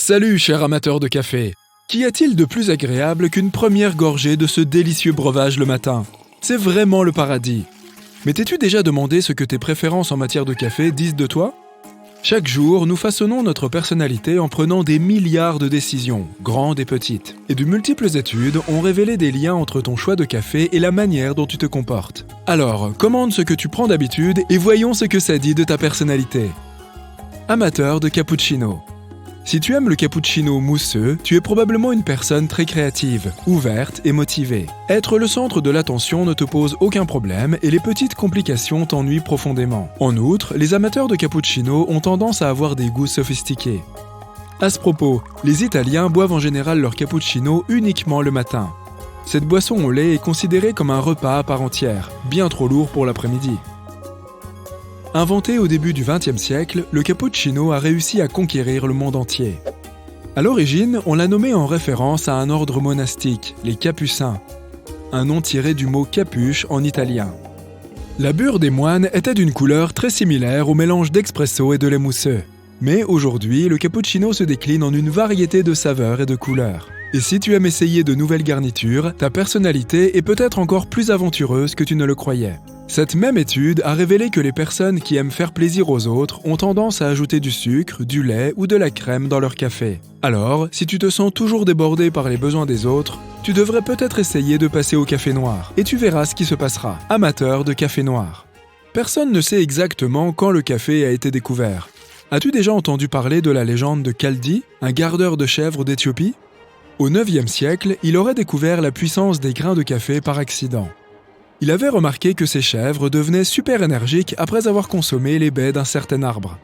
Salut, cher amateur de café. Qu'y a-t-il de plus agréable qu'une première gorgée de ce délicieux breuvage le matin? C'est vraiment le paradis. Mais t'es-tu déjà demandé ce que tes préférences en matière de café disent de toi? Chaque jour, nous façonnons notre personnalité en prenant des milliards de décisions, grandes et petites. Et de multiples études ont révélé des liens entre ton choix de café et la manière dont tu te comportes. Alors, commande ce que tu prends d'habitude et voyons ce que ça dit de ta personnalité. Amateur de cappuccino. Si tu aimes le cappuccino mousseux, tu es probablement une personne très créative, ouverte et motivée. Être le centre de l'attention ne te pose aucun problème et les petites complications t'ennuient profondément. En outre, les amateurs de cappuccino ont tendance à avoir des goûts sophistiqués. À ce propos, les Italiens boivent en général leur cappuccino uniquement le matin. Cette boisson au lait est considérée comme un repas à part entière, bien trop lourd pour l'après-midi. Inventé au début du XXe siècle, le cappuccino a réussi à conquérir le monde entier. À l'origine, on l'a nommé en référence à un ordre monastique, les Capucins, un nom tiré du mot capuche en italien. La bure des moines était d'une couleur très similaire au mélange d'espresso et de lait mousseux. Mais aujourd'hui, le cappuccino se décline en une variété de saveurs et de couleurs. Et si tu aimes essayer de nouvelles garnitures, ta personnalité est peut-être encore plus aventureuse que tu ne le croyais. Cette même étude a révélé que les personnes qui aiment faire plaisir aux autres ont tendance à ajouter du sucre, du lait ou de la crème dans leur café. Alors, si tu te sens toujours débordé par les besoins des autres, tu devrais peut-être essayer de passer au café noir, et tu verras ce qui se passera. Amateur de café noir. Personne ne sait exactement quand le café a été découvert. As-tu déjà entendu parler de la légende de Kaldi, un gardeur de chèvres d'Éthiopie? Au IXe siècle, il aurait découvert la puissance des grains de café par accident. Il avait remarqué que ces chèvres devenaient super énergiques après avoir consommé les baies d'un certain arbre.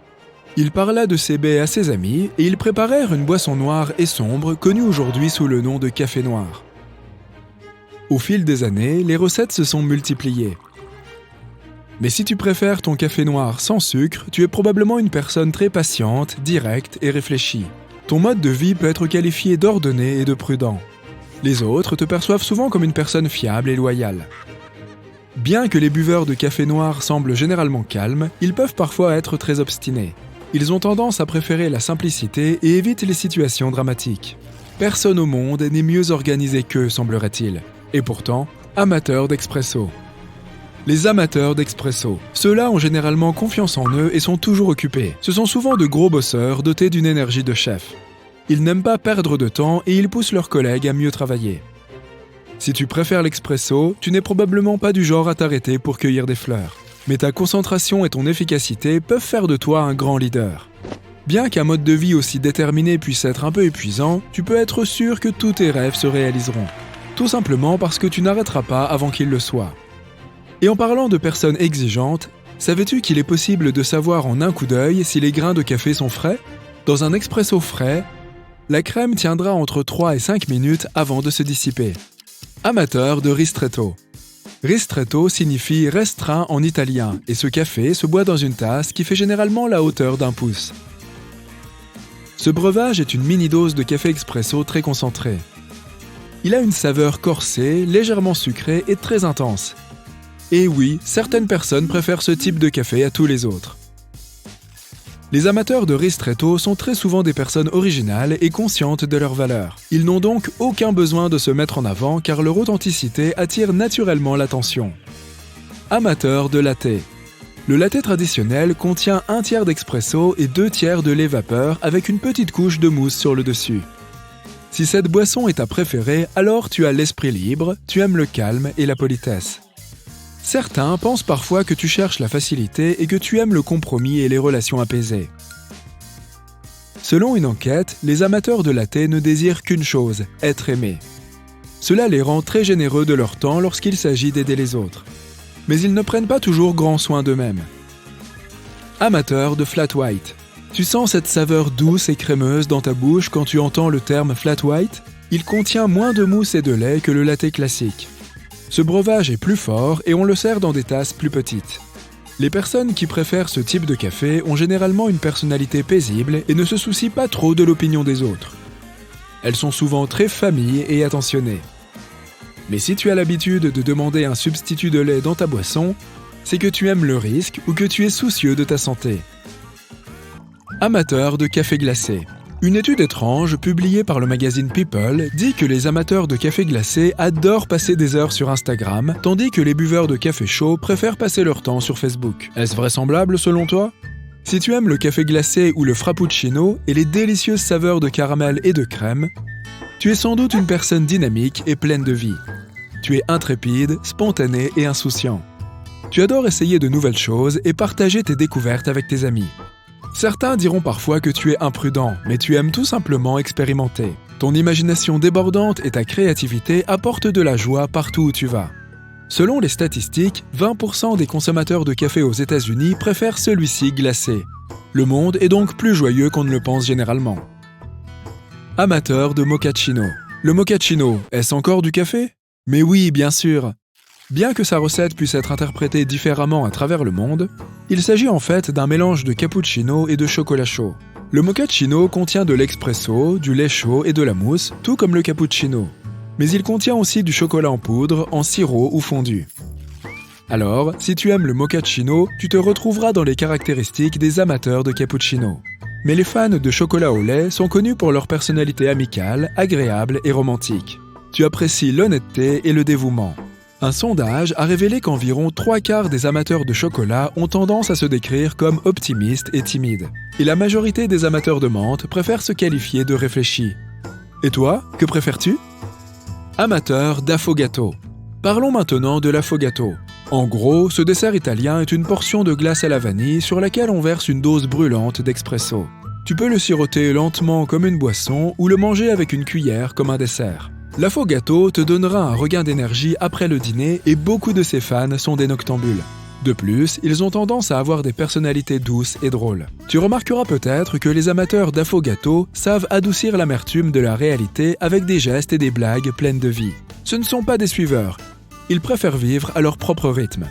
Il parla de ces baies à ses amis et ils préparèrent une boisson noire et sombre connue aujourd'hui sous le nom de café noir. Au fil des années, les recettes se sont multipliées. Mais si tu préfères ton café noir sans sucre, tu es probablement une personne très patiente, directe et réfléchie. Ton mode de vie peut être qualifié d'ordonné et de prudent. Les autres te perçoivent souvent comme une personne fiable et loyale. Bien que les buveurs de café noir semblent généralement calmes, ils peuvent parfois être très obstinés. Ils ont tendance à préférer la simplicité et évitent les situations dramatiques. Personne au monde n'est mieux organisé qu'eux, semblerait-il. Et pourtant, amateurs d'expresso. Les amateurs d'expresso. Ceux-là ont généralement confiance en eux et sont toujours occupés. Ce sont souvent de gros bosseurs dotés d'une énergie de chef. Ils n'aiment pas perdre de temps et ils poussent leurs collègues à mieux travailler. Si tu préfères l'expresso, tu n'es probablement pas du genre à t'arrêter pour cueillir des fleurs. Mais ta concentration et ton efficacité peuvent faire de toi un grand leader. Bien qu'un mode de vie aussi déterminé puisse être un peu épuisant, tu peux être sûr que tous tes rêves se réaliseront. Tout simplement parce que tu n'arrêteras pas avant qu'ils le soient. Et en parlant de personnes exigeantes, savais-tu qu'il est possible de savoir en un coup d'œil si les grains de café sont frais? Dans un expresso frais, la crème tiendra entre 3 et 5 minutes avant de se dissiper. Amateur de ristretto. Ristretto signifie restreint en italien et ce café se boit dans une tasse qui fait généralement la hauteur d'un pouce. Ce breuvage est une mini-dose de café expresso très concentré. Il a une saveur corsée, légèrement sucrée et très intense. Et oui, certaines personnes préfèrent ce type de café à tous les autres. Les amateurs de ristretto sont très souvent des personnes originales et conscientes de leurs valeurs. Ils n'ont donc aucun besoin de se mettre en avant car leur authenticité attire naturellement l'attention. Amateurs de latte. Le latte traditionnel contient 1/3 d'expresso et 2/3 de lait vapeur avec une petite couche de mousse sur le dessus. Si cette boisson est ta préférée, alors tu as l'esprit libre, tu aimes le calme et la politesse. Certains pensent parfois que tu cherches la facilité et que tu aimes le compromis et les relations apaisées. Selon une enquête, les amateurs de latte ne désirent qu'une chose, être aimés. Cela les rend très généreux de leur temps lorsqu'il s'agit d'aider les autres. Mais ils ne prennent pas toujours grand soin d'eux-mêmes. Amateurs de flat white. Tu sens cette saveur douce et crémeuse dans ta bouche quand tu entends le terme flat white? Il contient moins de mousse et de lait que le latte classique. Ce breuvage est plus fort et on le sert dans des tasses plus petites. Les personnes qui préfèrent ce type de café ont généralement une personnalité paisible et ne se soucient pas trop de l'opinion des autres. Elles sont souvent très familles et attentionnées. Mais si tu as l'habitude de demander un substitut de lait dans ta boisson, c'est que tu aimes le risque ou que tu es soucieux de ta santé. Amateur de café glacé. Une étude étrange publiée par le magazine People dit que les amateurs de café glacé adorent passer des heures sur Instagram, tandis que les buveurs de café chaud préfèrent passer leur temps sur Facebook. Est-ce vraisemblable selon toi ? Si tu aimes le café glacé ou le frappuccino et les délicieuses saveurs de caramel et de crème, tu es sans doute une personne dynamique et pleine de vie. Tu es intrépide, spontané et insouciant. Tu adores essayer de nouvelles choses et partager tes découvertes avec tes amis. Certains diront parfois que tu es imprudent, mais tu aimes tout simplement expérimenter. Ton imagination débordante et ta créativité apportent de la joie partout où tu vas. Selon les statistiques, 20% des consommateurs de café aux États-Unis préfèrent celui-ci glacé. Le monde est donc plus joyeux qu'on ne le pense généralement. Amateur de mochaccino. Le mochaccino, est-ce encore du café ? Mais oui, bien sûr. Bien que sa recette puisse être interprétée différemment à travers le monde, il s'agit en fait d'un mélange de cappuccino et de chocolat chaud. Le mochaccino contient de l'expresso, du lait chaud et de la mousse, tout comme le cappuccino. Mais il contient aussi du chocolat en poudre, en sirop ou fondu. Alors, si tu aimes le mochaccino, tu te retrouveras dans les caractéristiques des amateurs de cappuccino. Mais les fans de chocolat au lait sont connus pour leur personnalité amicale, agréable et romantique. Tu apprécies l'honnêteté et le dévouement. Un sondage a révélé qu'environ 3/4 des amateurs de chocolat ont tendance à se décrire comme optimistes et timides. Et la majorité des amateurs de menthe préfèrent se qualifier de réfléchis. Et toi, que préfères-tu ? Amateur d'affogato. Parlons maintenant de l'affogato. En gros, ce dessert italien est une portion de glace à la vanille sur laquelle on verse une dose brûlante d'espresso. Tu peux le siroter lentement comme une boisson ou le manger avec une cuillère comme un dessert. L'affogato te donnera un regain d'énergie après le dîner et beaucoup de ses fans sont des noctambules. De plus, ils ont tendance à avoir des personnalités douces et drôles. Tu remarqueras peut-être que les amateurs d'affogato savent adoucir l'amertume de la réalité avec des gestes et des blagues pleines de vie. Ce ne sont pas des suiveurs. Ils préfèrent vivre à leur propre rythme.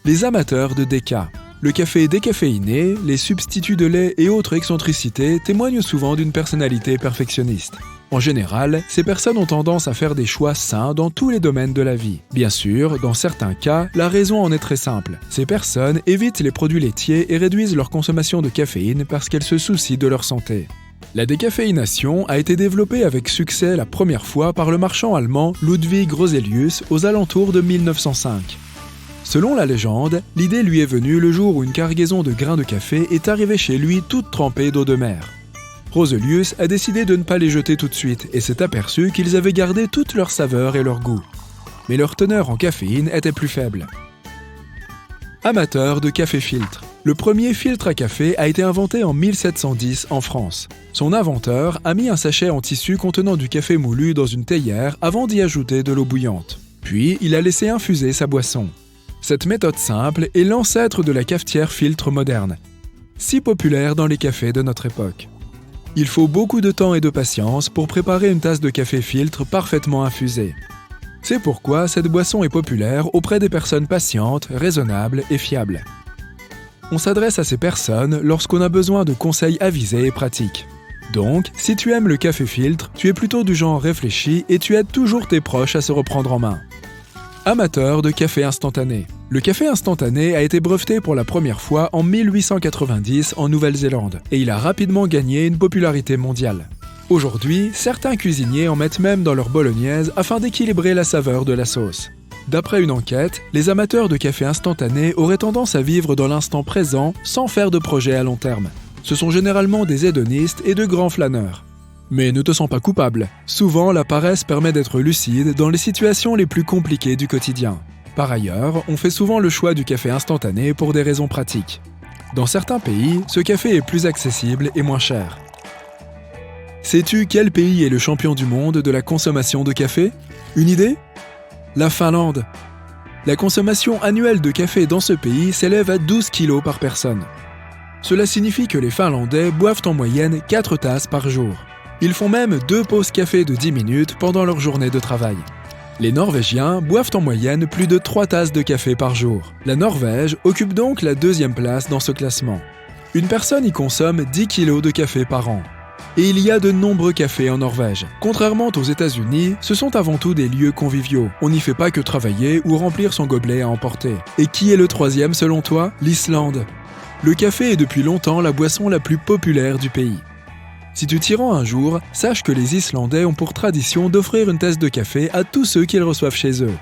Les amateurs de déca. Le café décaféiné, les substituts de lait et autres excentricités témoignent souvent d'une personnalité perfectionniste. En général, ces personnes ont tendance à faire des choix sains dans tous les domaines de la vie. Bien sûr, dans certains cas, la raison en est très simple. Ces personnes évitent les produits laitiers et réduisent leur consommation de caféine parce qu'elles se soucient de leur santé. La décaféination a été développée avec succès la première fois par le marchand allemand Ludwig Roselius aux alentours de 1905. Selon la légende, l'idée lui est venue le jour où une cargaison de grains de café est arrivée chez lui toute trempée d'eau de mer. Roselius a décidé de ne pas les jeter tout de suite et s'est aperçu qu'ils avaient gardé toute leur saveur et leur goût. Mais leur teneur en caféine était plus faible. Amateur de café filtre. Le premier filtre à café a été inventé en 1710 en France. Son inventeur a mis un sachet en tissu contenant du café moulu dans une théière avant d'y ajouter de l'eau bouillante. Puis, il a laissé infuser sa boisson. Cette méthode simple est l'ancêtre de la cafetière filtre moderne, si populaire dans les cafés de notre époque. Il faut beaucoup de temps et de patience pour préparer une tasse de café filtre parfaitement infusée. C'est pourquoi cette boisson est populaire auprès des personnes patientes, raisonnables et fiables. On s'adresse à ces personnes lorsqu'on a besoin de conseils avisés et pratiques. Donc, si tu aimes le café filtre, tu es plutôt du genre réfléchi et tu aides toujours tes proches à se reprendre en main. Amateur de café instantané. Le café instantané a été breveté pour la première fois en 1890 en Nouvelle-Zélande et il a rapidement gagné une popularité mondiale. Aujourd'hui, certains cuisiniers en mettent même dans leur bolognaise afin d'équilibrer la saveur de la sauce. D'après une enquête, les amateurs de café instantané auraient tendance à vivre dans l'instant présent sans faire de projet à long terme. Ce sont généralement des hédonistes et de grands flâneurs. Mais ne te sens pas coupable. Souvent, la paresse permet d'être lucide dans les situations les plus compliquées du quotidien. Par ailleurs, on fait souvent le choix du café instantané pour des raisons pratiques. Dans certains pays, ce café est plus accessible et moins cher. Sais-tu quel pays est le champion du monde de la consommation de café ? Une idée ? La Finlande. La consommation annuelle de café dans ce pays s'élève à 12 kg par personne. Cela signifie que les Finlandais boivent en moyenne 4 tasses par jour. Ils font même 2 pauses café de 10 minutes pendant leur journée de travail. Les Norvégiens boivent en moyenne plus de 3 tasses de café par jour. La Norvège occupe donc la 2e place dans ce classement. Une personne y consomme 10 kg de café par an. Et il y a de nombreux cafés en Norvège. Contrairement aux États-Unis, ce sont avant tout des lieux conviviaux. On n'y fait pas que travailler ou remplir son gobelet à emporter. Et qui est le 3e selon toi ? L'Islande. Le café est depuis longtemps la boisson la plus populaire du pays. Si tu t'y rends un jour, sache que les Islandais ont pour tradition d'offrir une tasse de café à tous ceux qu'ils reçoivent chez eux.